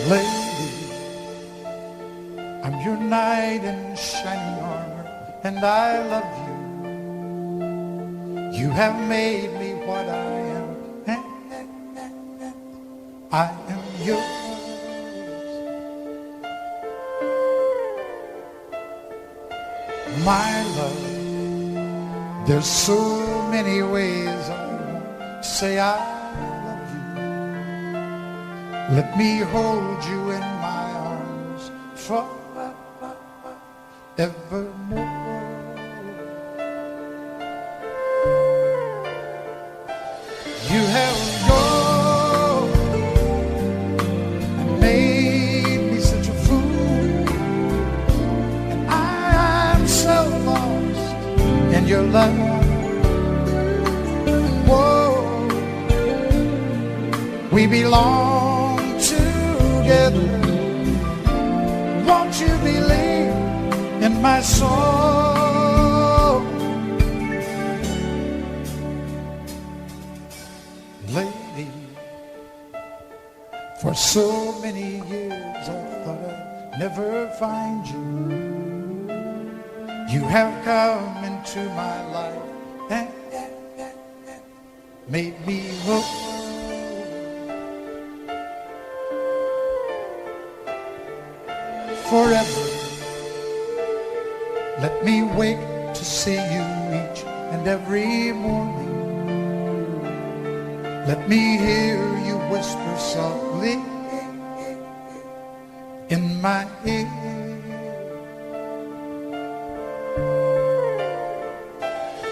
Lady, I'm your knight in shining armor, and I love you. You have made me what I am. I am yours. My love, there's so many ways I want to say I love you. Let me hold you in my arms forevermore. You have gone and made me such a fool, and I'm so lost in your love. Whoa, we belong together. Won't you believe in my soul? Lady, for so many years I thought I'd never find you. You have come into my life and made me whole. Forever, let me wake to see you each and every morning. Let me hear you whisper softly in my ear.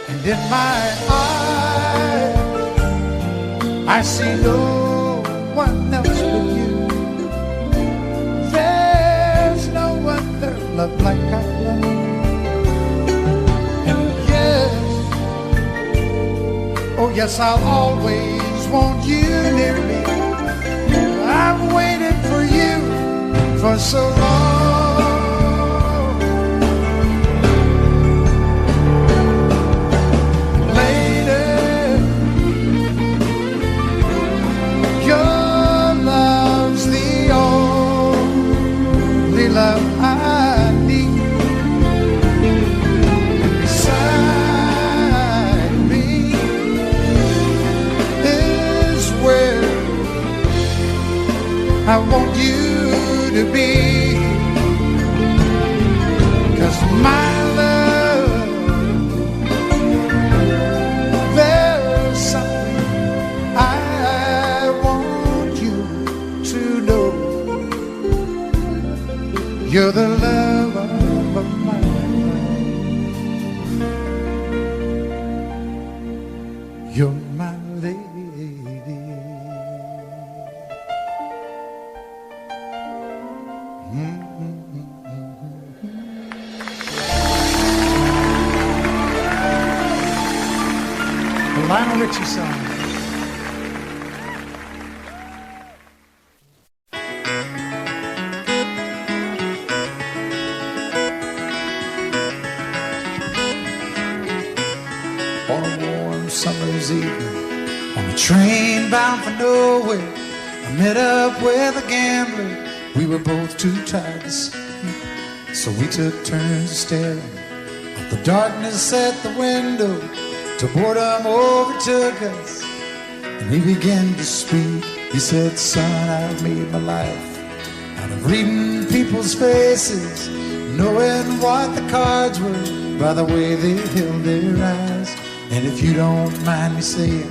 And in my eyes, I see no one else but you. There's no other love like I love. And yes, oh yes, I'll always want you near me. I've waited for you for so long. Lady, your love's the only love I need. Beside me is where I want you to be. 'Cause my love, there's something I want you to know. You're the love of my life. You're my lady. The Lionel Richie song. On a warm summer's evening, on a train bound for nowhere, I met up with a gambler. We were both too tired to sleep, so we took turns staring at the darkness at the window till boredom overtook us, and he began to speak. He said, "Son, I've made my life out of reading people's faces, knowing what the cards were by the way they held their eyes. And if you don't mind me saying,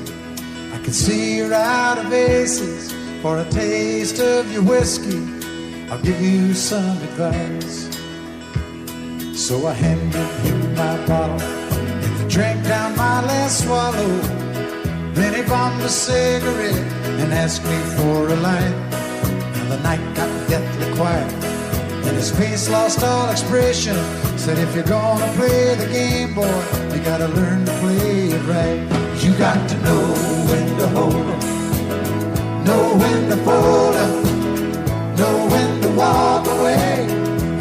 I can see you're out of aces. For a taste of your whiskey, I'll give you some advice." So I handed him my bottle, and he drank down my last swallow. Then he bombed a cigarette and asked me for a light. And the night got deathly quiet, and his face lost all expression. Said, "If you're gonna play the game, boy, you gotta learn to play it right. You got to know when to hold 'em, know when to fold 'em, know when to walk away,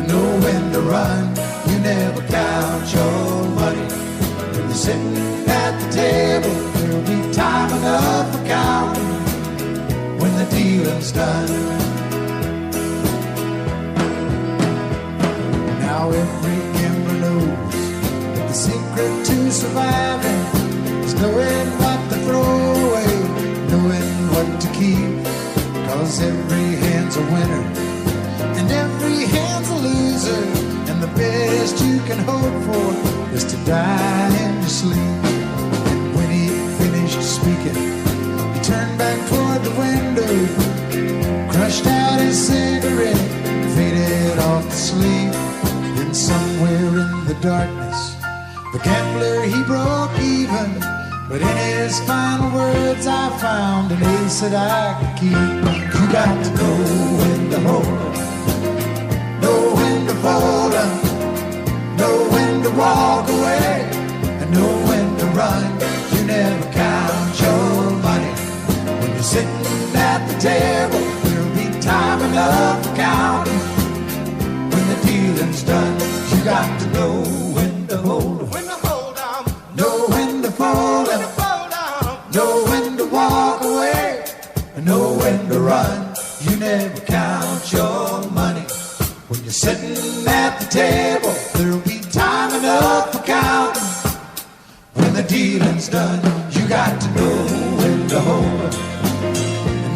know when to run. You never count your money when you're sitting at the table. There'll be time enough for counting when the dealing's done." surviving is knowing what to throw away, knowing what to keep. 'Cause every hand's a winner and every hand's a loser, and the best you can hope for is to die in your sleep. And when he finished speaking, he turned back toward the window, crushed out his cigarette, faded off to sleep. Then somewhere in the darkness, the gambler, he broke even, but in his final words I found an ace that I could keep. You got to know when to hold 'em, know when to fold 'em, know when to walk away, and know when to run. You never count your money when you're sitting at the table. There'll be time enough for counting when the dealing's done. You got to know when to hold 'em, when to hold 'em, know when to fold 'em, know when to walk away, and know when to run. You never count your money when you're sitting at the table. There'll be time enough for counting when the dealing's done. You got to know when to hold 'em,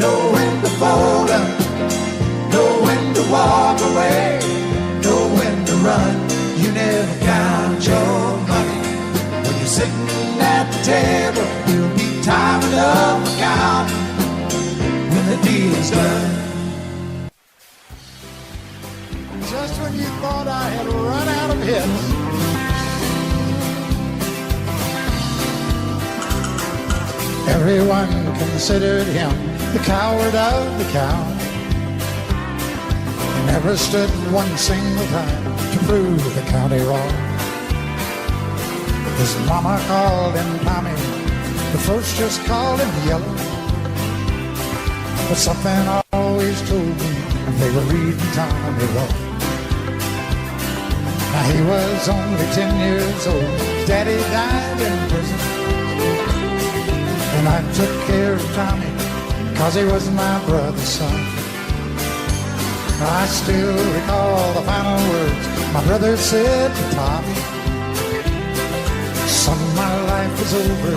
know when to fold 'em, know when to walk away, know when to run. You never count your money when you're sitting at the table. There'll be time enough for counting when the deal's done. Just when you thought I had run out of hits, everyone considered him the coward of the cow. He never stood one single time to prove the county wrong. His mama called him Tommy, the folks just called him Yellow. But something always told me they were reading Tommy wrong. Now he was only 10 years old, Daddy died in prison, and I took care of Tommy 'cause he was my brother's son. I still recall the final words my brother said to Tommy: "Son, my life is over,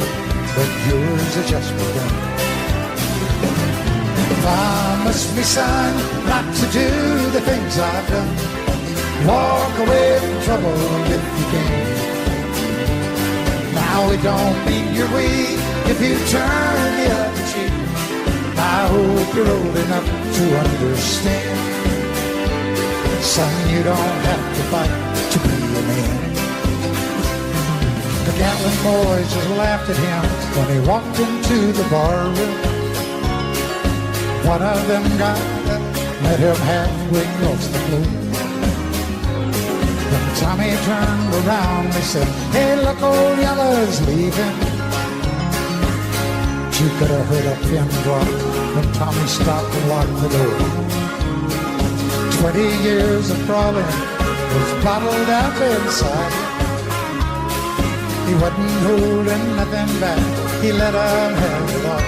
but yours has just begun. Promise me, son, not to do the things I've done. Walk away from trouble if you can. Now it don't mean you're weak if you turn the other cheek. I hope you're old enough to understand. Son, you don't have to fight to be a man." The gambling boys just laughed at him when he walked into the bar room. One of them got up, met him halfway across the floor. When Tommy turned around, they said, "Hey, look, old Yellow's leaving." You could have heard a pin drop when Tommy stopped and locked the door. 20 years of crawling was bottled up inside. He wasn't holding nothing back, he let him have it all.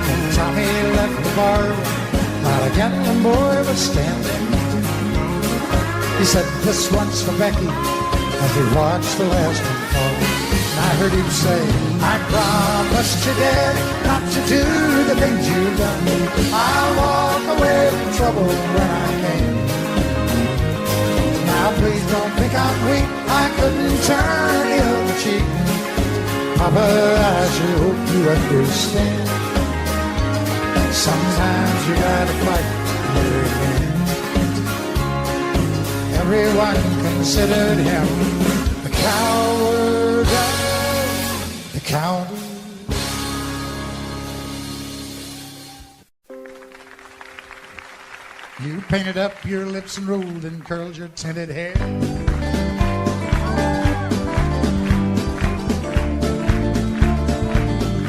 When Tommy left the bar, not a gambling boy was standing. He said, "This one's for Becky," as he watched the last one fall. I heard him say, "I promised you, Dad, not to do the things you've done. I'll walk away from trouble when I can. Now please don't think I'm weak, I couldn't turn the other cheek. Papa, I sure hope you understand. Sometimes you gotta fight every man." Everyone considered him the coward of the county. You painted up your lips and rolled and curled your tinted hair.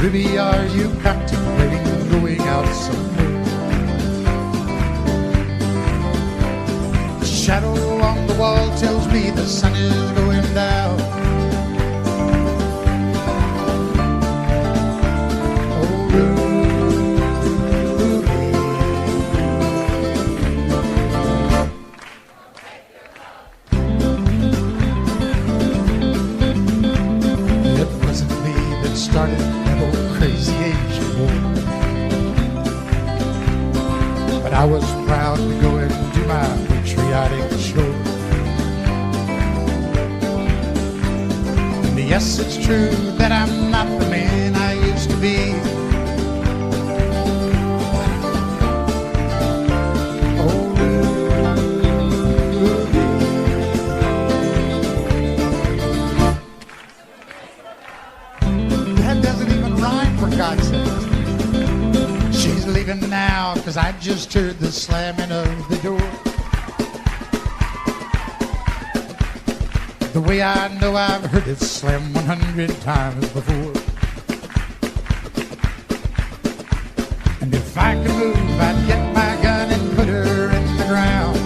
Ruby, are you contemplating going out somewhere? The shadow on the wall tells me the sun is going down. started that old crazy age of war. But I was proud to go and do my patriotic chore. And yes, it's true that I'm not the man I used to be. God says she's leaving now, 'cause I just heard the slamming of the door. The way I know I've heard it slam 100 times before. And if I could move, I'd get my gun and put her in the ground.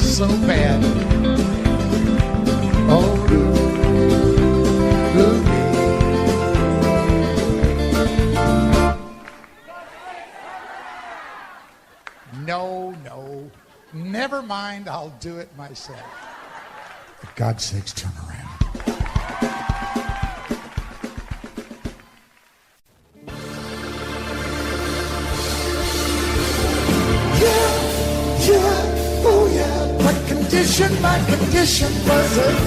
So bad. Oh, Ruby. No, never mind, I'll do it myself. For God's sakes, turn around. Yeah, oh yeah. My condition was it.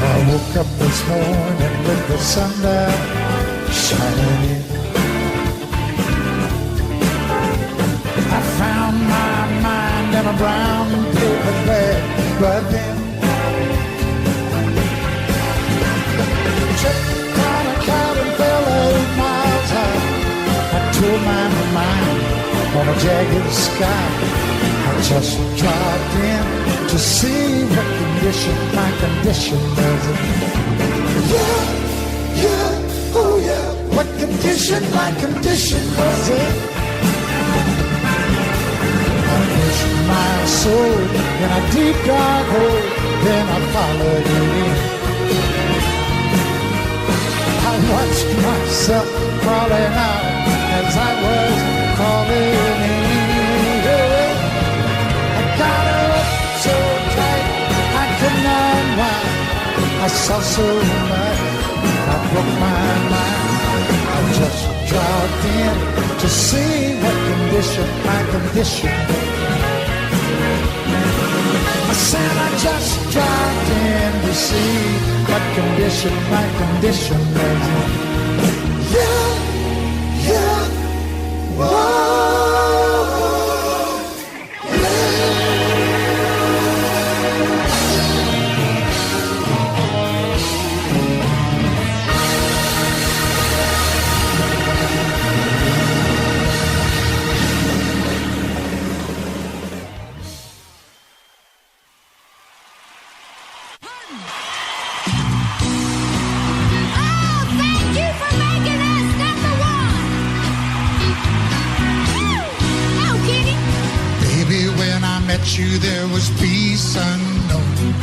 I woke up this morning with the sun down shining in. I found my mind in a brown paper bag, but then tripped on a cloud and fell 8 miles high. I tore my mind on a jagged sky. I just dropped in to see what condition my condition was in. Yeah, oh yeah, what condition my condition was in. I pushed my soul in a deep dark hole, then I followed it in. I watched myself crawling out as I was crawling in. Got up so tight I could not unwind. I saw so much, I broke my mind. I just dropped in to see what condition my condition was. I said I just dropped in to see what condition my condition was in. Yeah, whoa. You, there was peace unknown.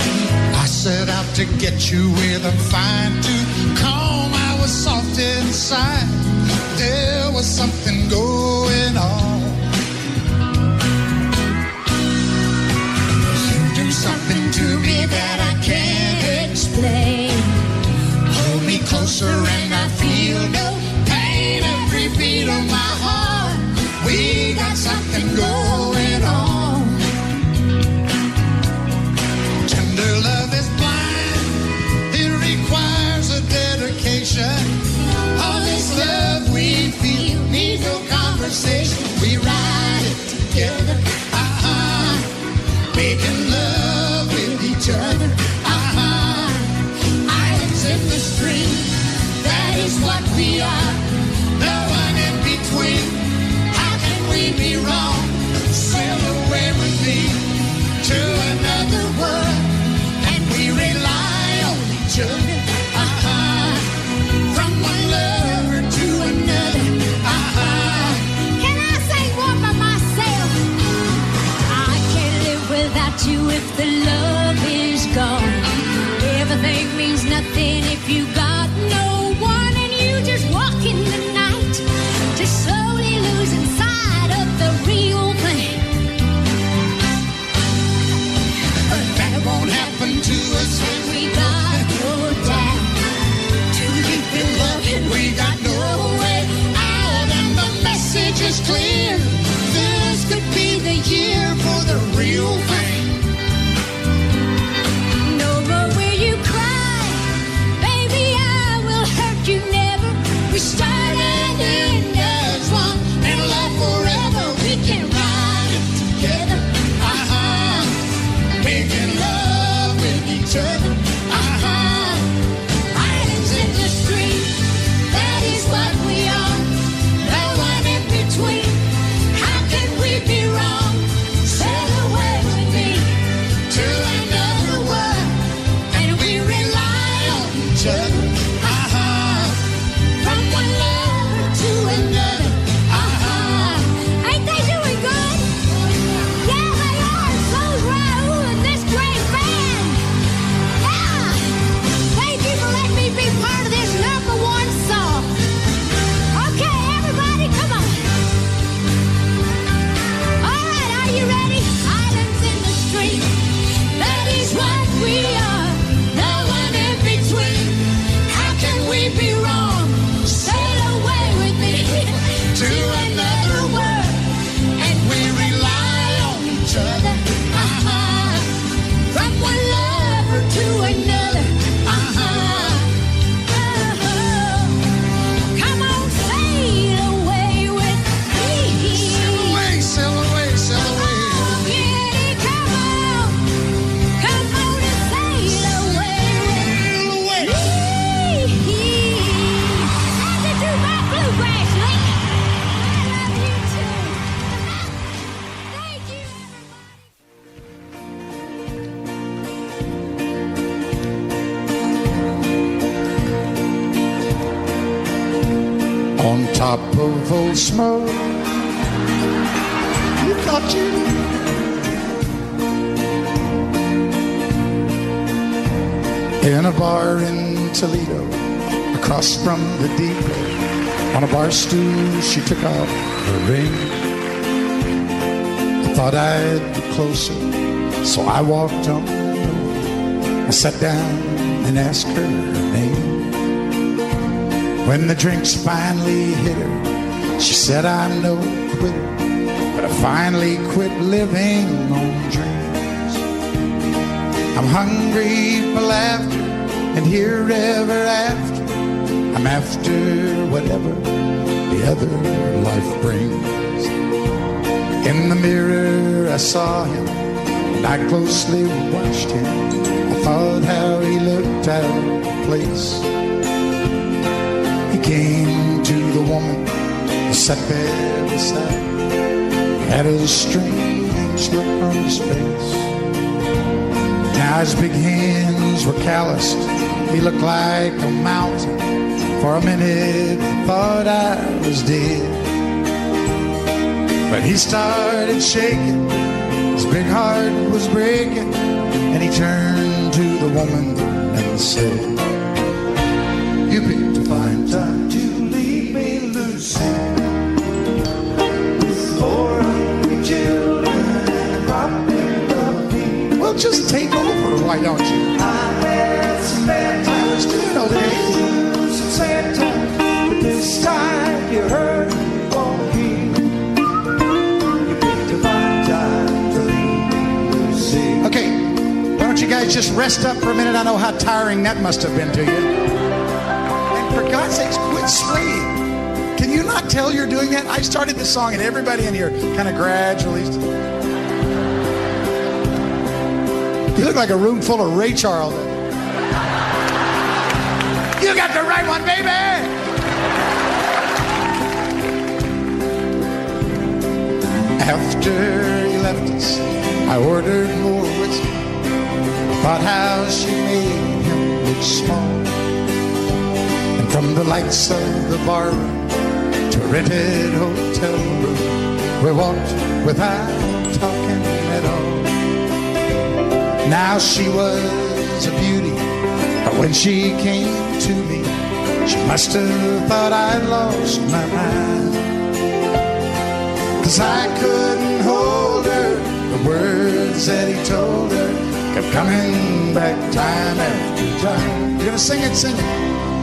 I set out to get you with a fine tooth comb. I was soft inside. There was something going on. You do something to me that I can't explain. Hold me closer and I feel no pain. Every beat of my heart, we got something going on. Love is blind, it requires a dedication. All this love we feel needs no conversation. We ride it together, making love with each other. Islands in the stream, that is what we are. No one in between. How can we be wrong? Sail away with me to another world. We rely on each other, from one lover to another. Can I sing one by myself? I can't live without you if the love is gone. Everything means nothing if you got no one, and you just on top of Old Smoke. You thought you in a bar in Toledo, across from the depot, on a bar stool she took off her ring. I thought I'd be closer, so I walked on. I sat down and asked her name. When the drinks finally hit her, she said, I'm no quitter, but I finally quit living on dreams. I'm hungry for laughter, and here ever after, I'm after whatever the other life brings. In the mirror I saw him, and I closely watched him. I thought how he looked out of place. He came to the woman who sat there beside. He had a strange look on his face. Now his big hands were calloused. He looked like a mountain. For a minute I thought I was dead. But he started shaking, his big heart was breaking, and he turned to the woman and said, you picked a fine time to leave me, Lucy, with 4 hungry children and popping up me. Well, just take over, why don't you? I had some bad times too, you know that. Some sad times, but this time you heard me walking. You picked a fine time to leave me, Lucy. Okay, why don't you guys just rest up for a minute? I know how tiring that must have been to you. And for God's sakes, quit swaying. Can you not tell you're doing that? I started this song and everybody in here kind of gradually. You look like a room full of Ray Charles. You got the right one, baby! After he left us, I ordered more whiskey. Thought how she made him look small. And from the lights of the bar room to a rented hotel room, we walked without talking at all. Now she was a beauty, but when she came to me, she must have thought I'd lost my mind. 'Cause I couldn't hold her, the words that he told her kept coming back time after time. You're gonna sing it, sing it.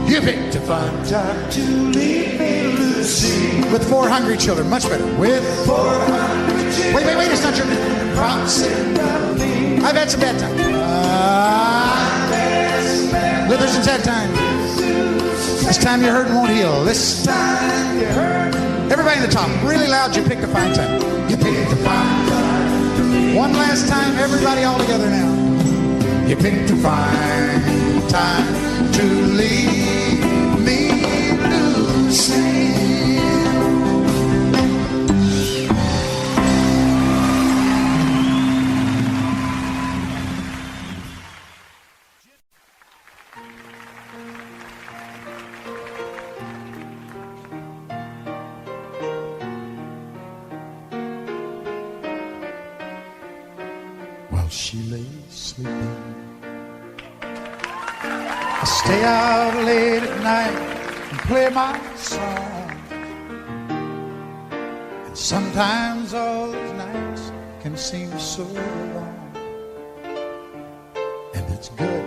You picked a fine time to leave me, Lucy, with 4 hungry children, much better. With 4 hungry children. Wait, it's not your promising. I've had some bad times. There's some sad times. This time your hurt won't heal. This time you hurt. Everybody in the top, really loud, you picked a fine time. You picked a fine time. One last time, everybody all together now. You picked a fine time to leave me, Lucy. She lay sleeping. I stay out late at night and play my song. And sometimes all those nights can seem so long. And it's good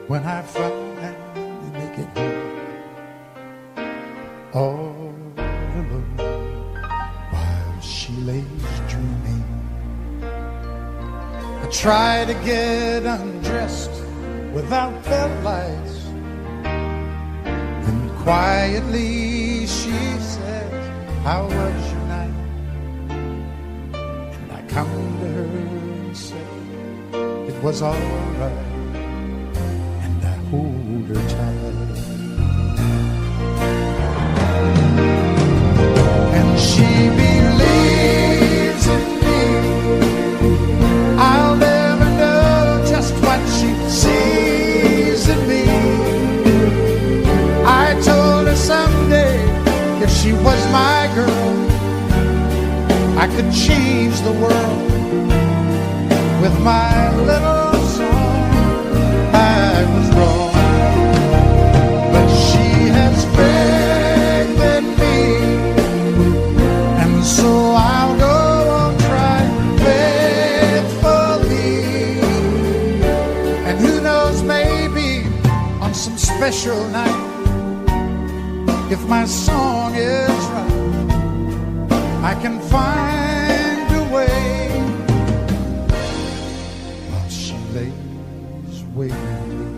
when I finally make it home, all alone, while she lays dreaming. I try to get undressed without the lights. Then quietly she says, how was your night? And I come to her and say, it was all right. And I hold her tight. And she believes in me. I'll never know just what she sees in me. I told her someday If she was my girl, I could change the world with my little song. I was wrong, but she has faith in me, and so I'll go on trying faithfully. And who knows, maybe on some special night, if my song is right, I can find a way while she lays waiting.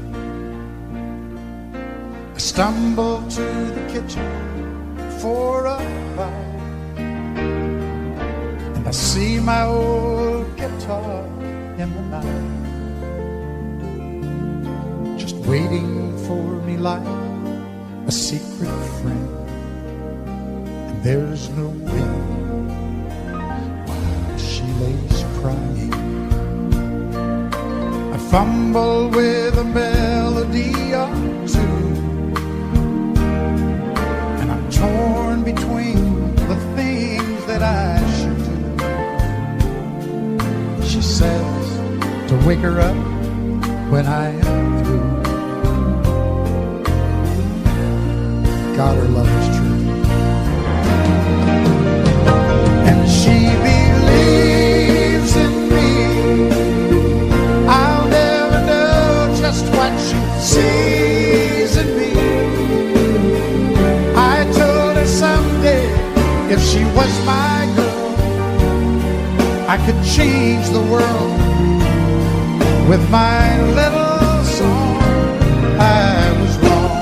I stumble to the kitchen for a bite, and I see my old guitar in the night, just waiting for me like a secret friend. And there's no wind while she lays crying. I fumble with a melody or two, and I'm torn between the things that I should do. She says to wake her up when I am through. God, her love is true. And she believes in me. I'll never know just what she sees in me. I told her someday, if she was my girl, I could change the world with my little song. I was wrong,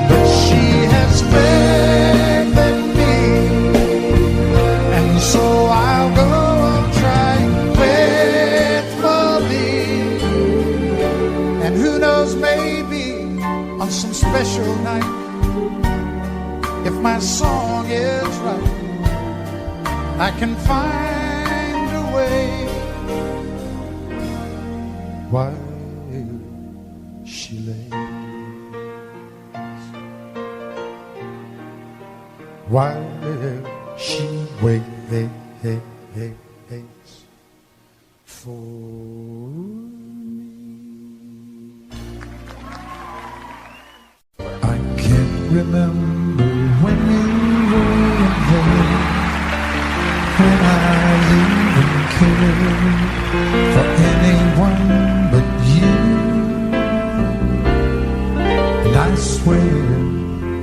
but she has faith in me, and so I'll go on trying faithfully. And who knows, maybe on some special night, if my song is right, I can find a way while she lays, while she waits for me. I can't remember when you were there, when I even cared for anyone but you. And I swear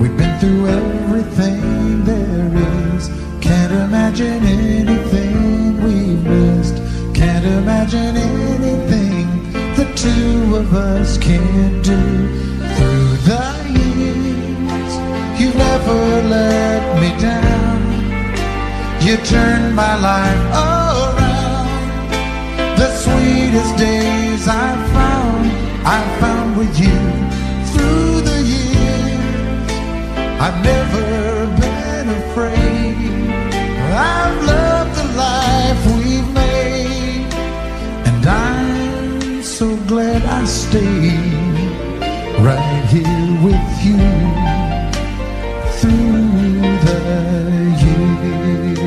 we've been through everything there is. Can't imagine anything we've missed. Can't imagine anything the two of us can't do. Through the years, you never let me down. You turned my life around. The sweetest days I found with you. Through the years, I've never been afraid. I've loved the life we've made, and I'm so glad I stayed right here with you through the years.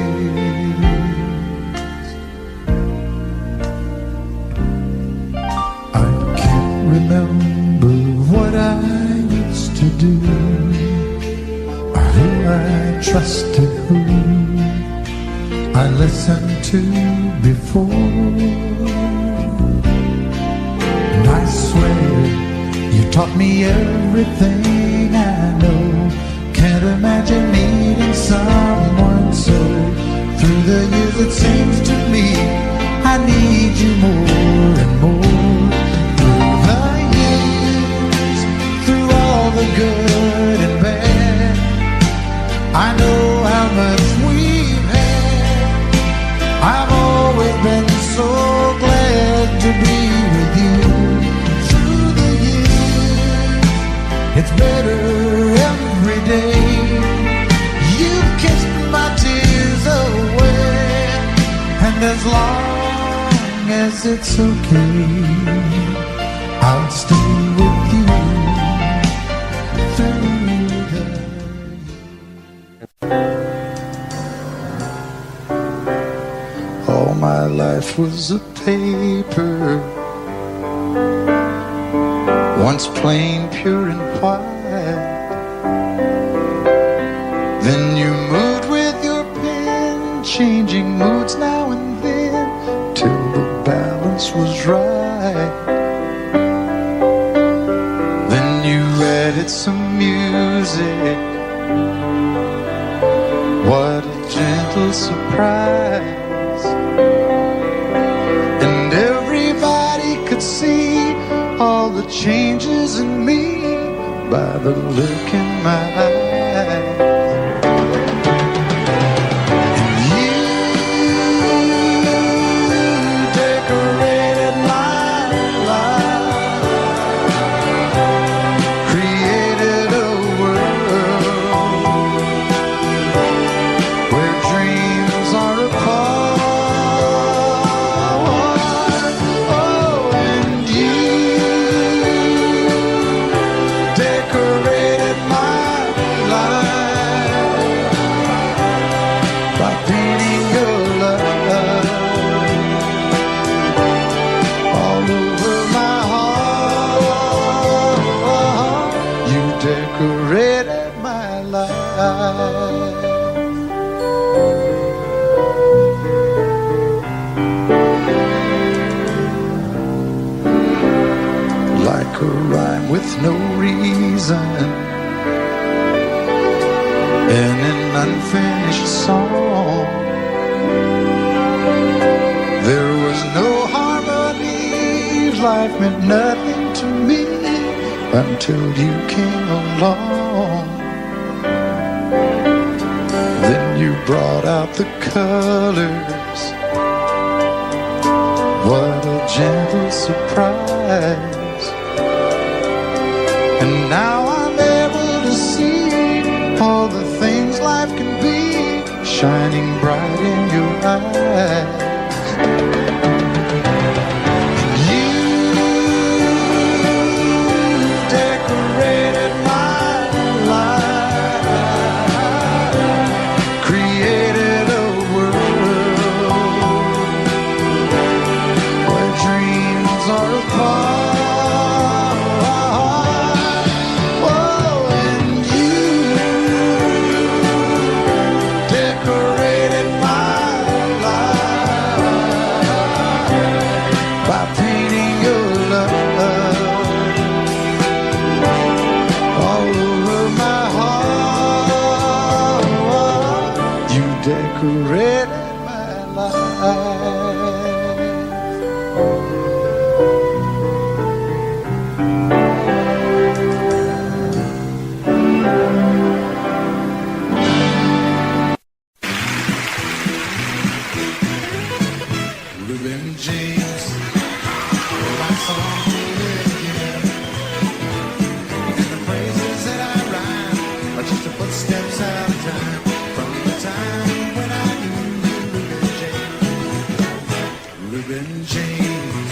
I can't remember what I used to do, or who I trusted, who I listened to before. And I swear you taught me everything I know. Can't imagine needing someone so. Through the years it seems to me I need you more and more. Through the years, through all the good and bad, I know how much we've had. I've always been so glad to be with you. Through the years, it's better every day. You've kissed my tears away, and as long as it's okay, I'll stay with you through the years. life was a paper, once plain, pure, and white. Then you moved with your pen, changing moods now and then, till the balance was right. Then you added some music, what a gentle surprise. And everybody could see all the changes in me by the look in my eyes. And you decorated my life, created a world where dreams are apart. Oh, and you decorated my life by painting your love all over my heart. You decorated my life. Like a rhyme with no reason, and an unfinished song. There was no harmony, life meant nothing to me until you came along. Then you brought out the colors, what a gentle surprise. And now I'm able to see all the things life can be, shining bright in your eyes. You decorated my life, created a world where dreams are apart. Decorated my life. Reuben James, my song will live again, and the phrases that I rhyme are just the footsteps out of time. Reuben James,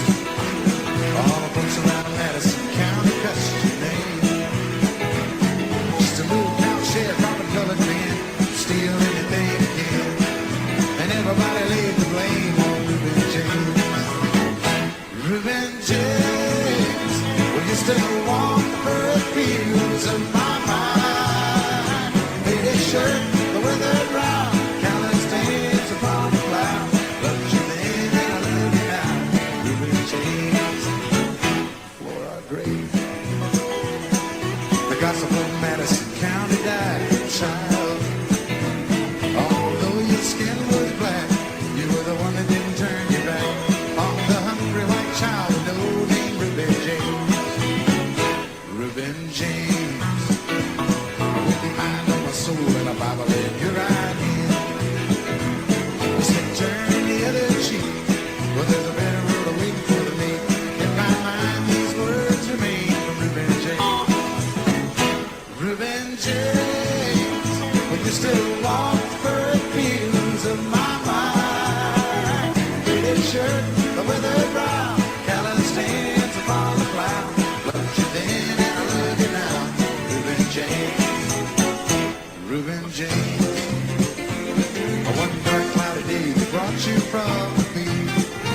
all the folks around Madison County cussed your name. Just a little cow shed, dropping colored men, steal anything again, and everybody laid the blame on Reuben James. Reuben James, will you still walk the fields of my mind? Faded shirt, the weather brown, callous stains upon the cloud. Loved you then and I love you now. Reuben James, for our grave. The gossip of Madison County died, child. Although your skin was black, you were the one that didn't turn your back on the hungry white child of no name Reuben James. Reuben James, with the mind on my soul and a Bible in your right hand. I said turn the other cheek, well there's a better road awaiting for me. In my mind these words remain from Reuben James. Reuben James, will you still walk the fields of my mind? Faded shirt, the weather brown, callous stains upon the cloud. Loved you then and I love you now. Reuben James, Reuben James. One dark cloudy day that brought you from the field.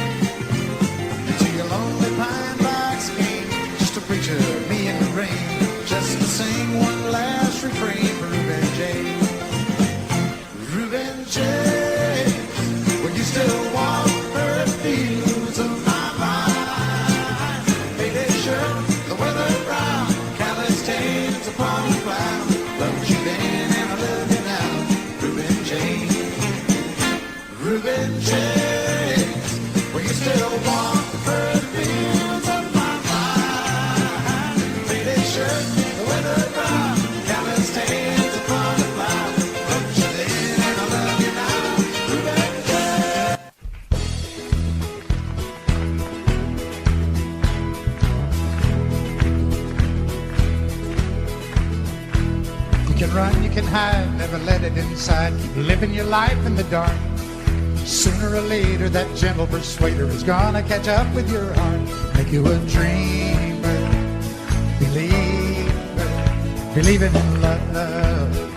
You can run, you can hide, never let it inside. Keep living your life in the dark. Sooner or later, that gentle persuader is gonna catch up with your heart. Make you a dreamer, believer, believing in love.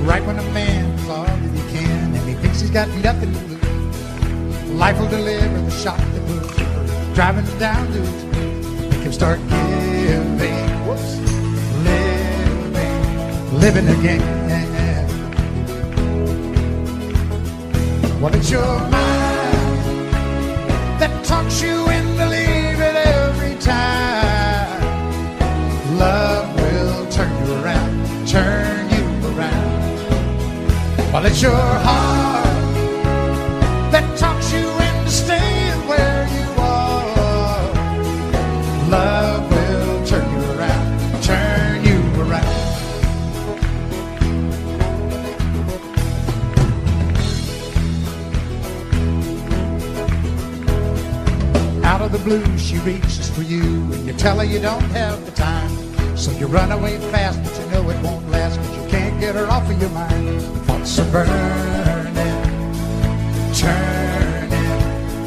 Right when a man's all that he can and he thinks he's got nothing to lose, life will deliver the shock that moves him, driving him down to his knees. Make him start giving, living again. Well, it's your mind that talks you into leaving every time. Love will turn you around, turn you around. Well, it's your heart that talks you into staying where you are. Love will turn you around, turn you around. Out of the blue, she reaches for you, and you tell her you don't have the time. So you run away fast, but you know it won't last, because you can't get her off of your mind. Thoughts are burning,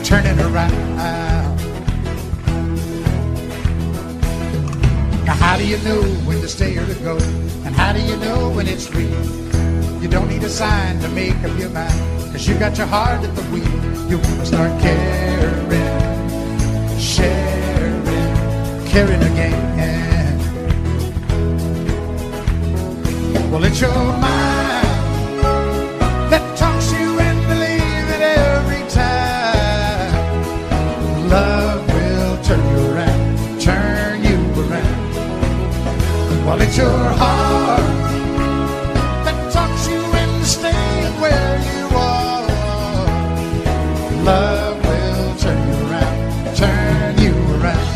turning around. Now how do you know when to stay or to go? And how do you know when it's real? You don't need a sign to make up your mind, because you got your heart at the wheel. You want to start caring, caring again. Well, it's your mind that talks you into leaving every time. Love will turn you around, turn you around. Well, it's your heart that talks you into staying where you are. Love will turn you around, turn you around.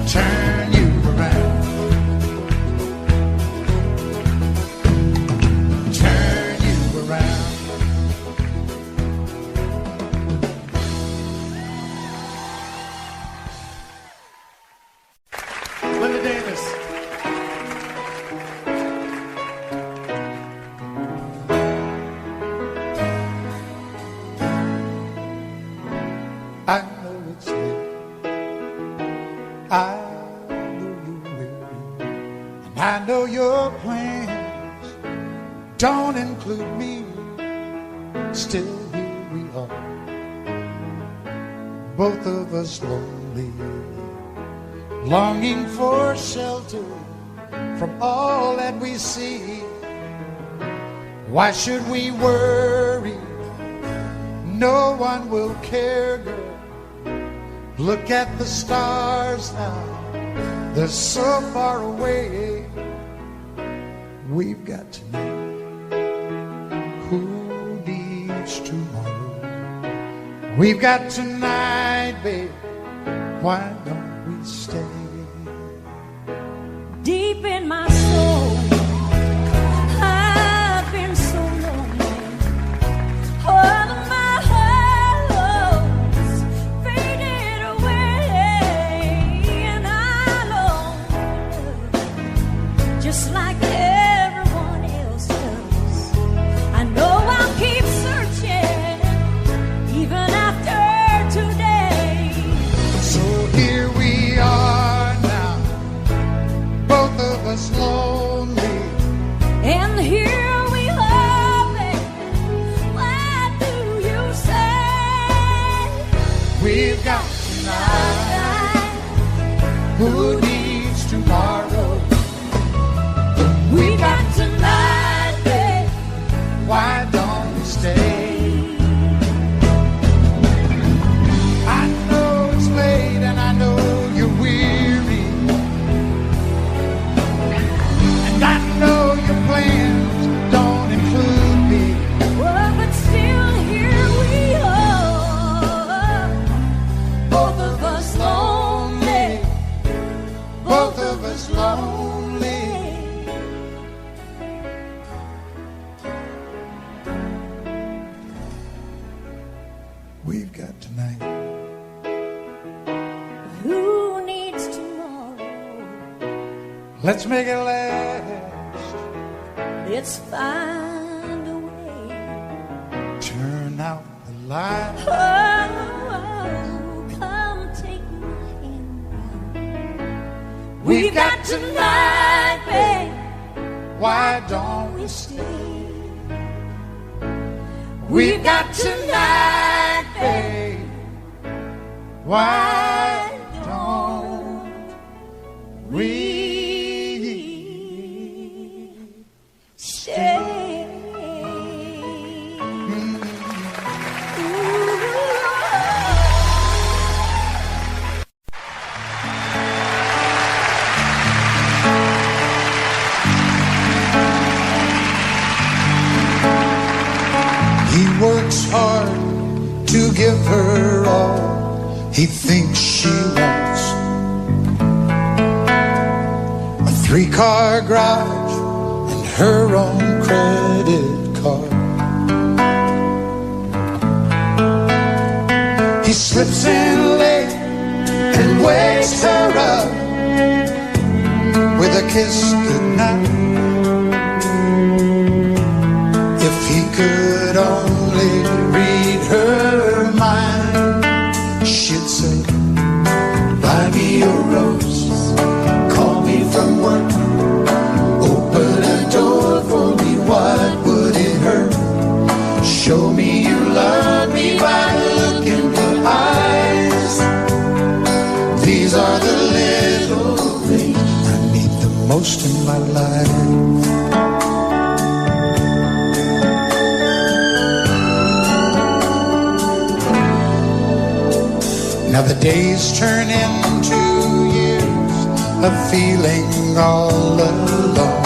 Turn you around. Turn you around. Linda Davis. I know it's late. I know your plans don't include me. Still here we are, both of us lonely, longing for shelter from all that we see. Why should we worry? No one will care, girl. Look at the stars now, they're so far away. We've got tonight, who needs tomorrow? We've got tonight, babe, why don't we stay? Deep in my soul, I've been so lonely. All of my hopes faded away, and I long, just like everyone else does. I know I'll keep searching, even after today. So here we are now, both of us lonely, and here we are, baby. What do you say? we've got tonight, who needs tomorrow? We got tonight, babe. Why don't we stay? I know it's late and I know you're weary, and I know your plans don't include me. Oh, but still here we are, both of us lonely, we've got tonight. Who needs tomorrow? Let's make it last. Let's find a way. Turn out the light. Oh, come take my hand. We've got tonight, babe. Why don't We stay. we've got tonight, babe? Why don't we stay? He works hard to give her all he thinks she wants. A 3-car garage and her own credit card. He slips in late and wakes her up with a kiss goodnight. If he could only read her mind, she'd say, buy me a rose, call me from work, open a door for me, what would it hurt? Show me you love me by the look in your eyes. These are the little things I need the most in my life. Now the days turn into years of feeling all alone,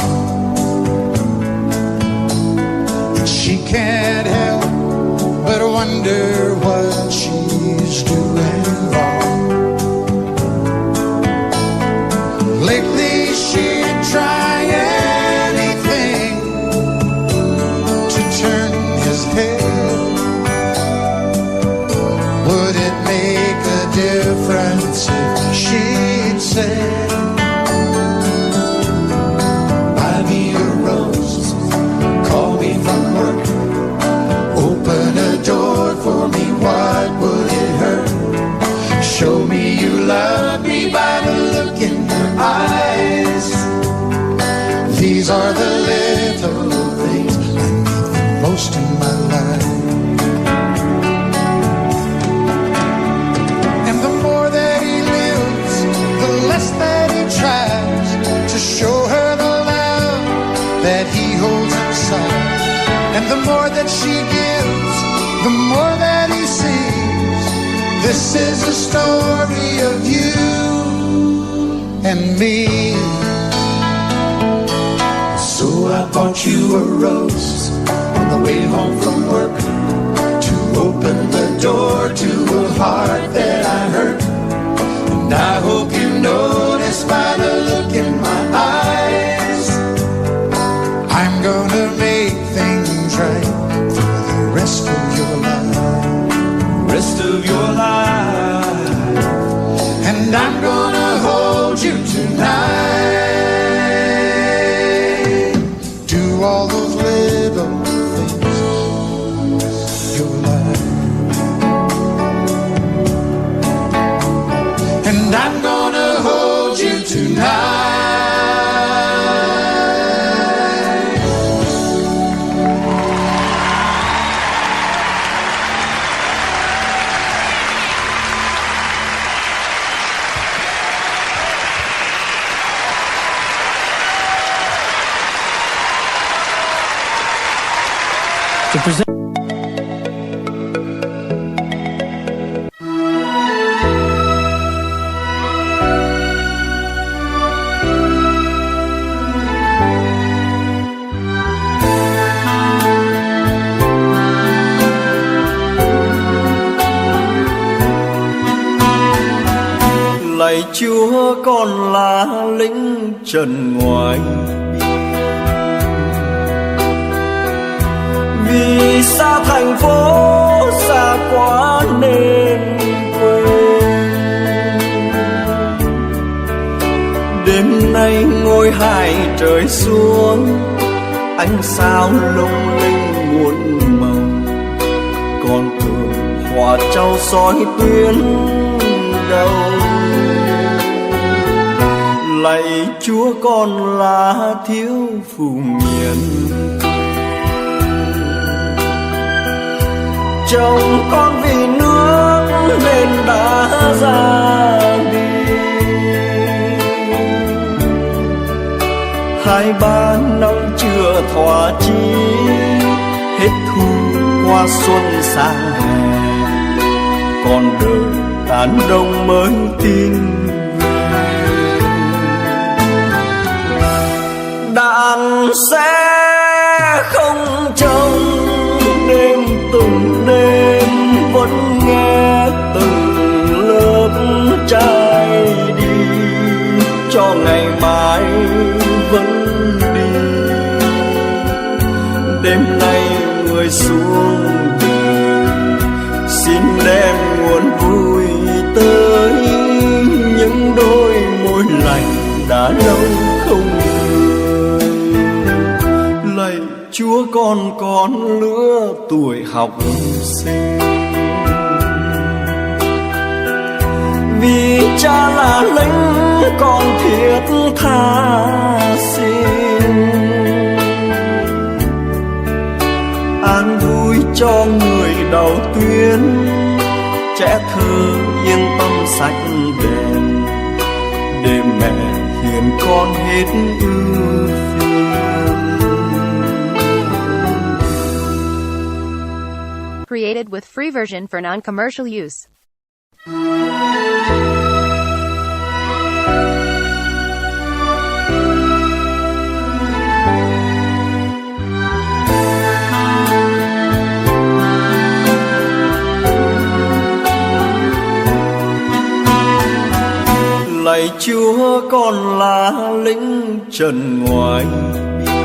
and she can't help but wonder what she's doing wrong. Lately she'd try anything to turn his head. Would it make a difference if she'd said, buy me a rose, call me from work, open a door for me, what would it hurt? Show me you love me by the look in your eyes. These are the little things I need the most in my life. That he tries to show her the love that he holds inside, and the more that she gives, the more that he sees. This is a story of you and me. So I bought you a rose on the way home from work, to open the door to a heart that I hurt. And I hope you notice by the look in my eyes, I'm gonna make things right for the rest of your life. Rest of your life. And I'm gonna hold you tonight. Do all those little things you like. And I'm gonna hold you tonight. To present lạy Chúa, con là lính trần ngoài biên, vì xa thành phố xa quá nên quên. Đêm nay ngôi hai trời xuống, ánh sao lung linh muôn màu, con thường hòa trao soi tuyến đầu. Lạy Chúa con là thiếu phụ miền, chồng con vì nước nên đã ra đi. 2-3 năm chưa thỏa chí, hết thu qua xuân sang hè, còn đời tàn đông mới tin về. Đàn sẽ không trông đêm từng đêm, vẫn nghe từng lớp trai đi, cho ngày mai vẫn đi. Đêm nay người xuống đời, xin đem nguồn vui tới những đôi môi lành đã lâu không người. Lạy Chúa con lứa tuổi học sinh, vì cha là lính con thiết tha xin. An vui cho người đầu tuyến, trẻ thơ yên tâm sạch đèn, để mẹ hiền con hết ưu phiền. Created with free version for non-commercial use. Lạy Chúa con là lính trần ngoài biên,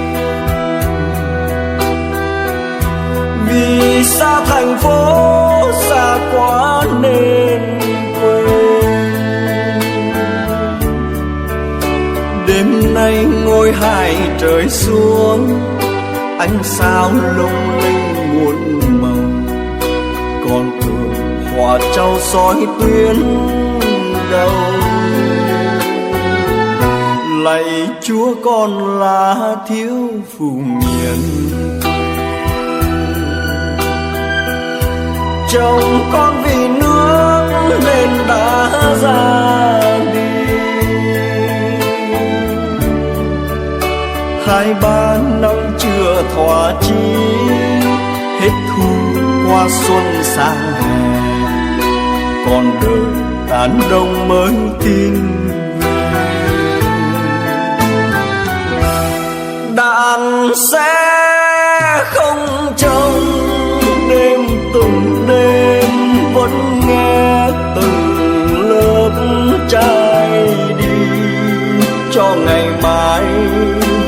vì xa thành phố xa quá nên quên. Đêm nay ngôi hai trời xuống, ánh sao lung linh muôn màu, con thường hòa trao soi tuyến đầu. Lạy Chúa con là thiếu phụ miền, chồng con vì nước nên đã ra đi. 2-3 năm chưa thỏa chí, hết thu qua xuân sang hè, còn đời tàn đông mới tin về. Đàn sẽ không trông đêm từng đêm, vẫn nghe từng lớp trai đi, cho ngày mai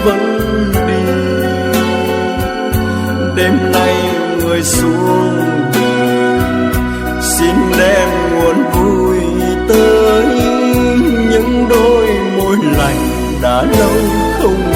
vẫn đi. Đêm nay người xuống đời, xin đem nguồn vui tới những đôi môi lành đã lâu không